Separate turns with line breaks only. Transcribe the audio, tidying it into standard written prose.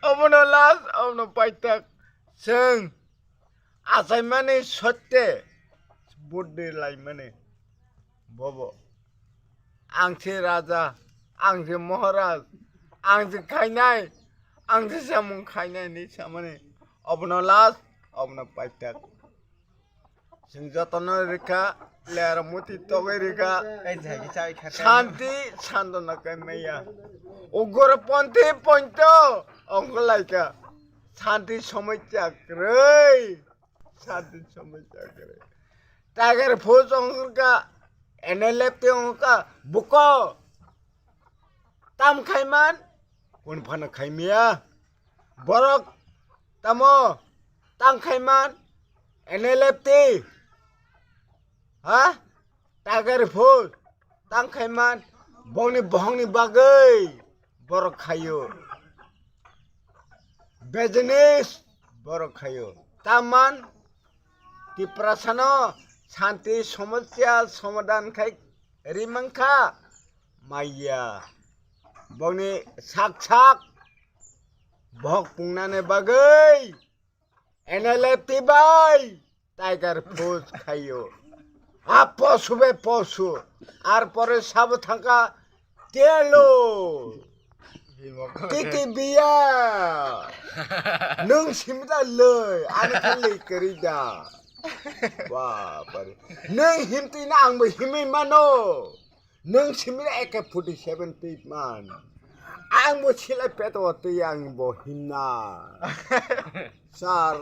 Omono last ono paitak seng asai mane sotte budde lai mane bobo angse raja angse maharaj angse khainai angse samung khainai ni samane omono last ono paitak sing jotono rika lera muti toge rika শান্তি শান্তনা কাইমাইয়া উগ্র পন্থী পঞ্চ অঙ্ক লাইকা শান্তি সমস্যা করে শান্তি সমস্যা করে টাইগার ফৌজ অঙ্কা এনএলএফ অঙ্কা বুক তাম খাইমান কোন ফানা খাইমিয়া বরক তাম তাম খাইমান এনএলএফ হ্যাঁ টাইগার ফৌজ তাম খাইমান bongni bohongni bagai borok khayo business borok khayo taman ti prasano shanti somosya somadan khai rimangkha maya bongni sak sak bhok pungnane bagai NLFT bai tiger fauj khayo পশু বে পশু আর পরে সব থাকা তেলো টিকি বিয়া নং সিমদা লই আনি খালি করিদা বাবারে নং হিমতি না আংবো হিমি মানো নং সিমদা একে 47 পিট মান আংবো ছিলাই পেটো তুই আংবো হিমনা স্যার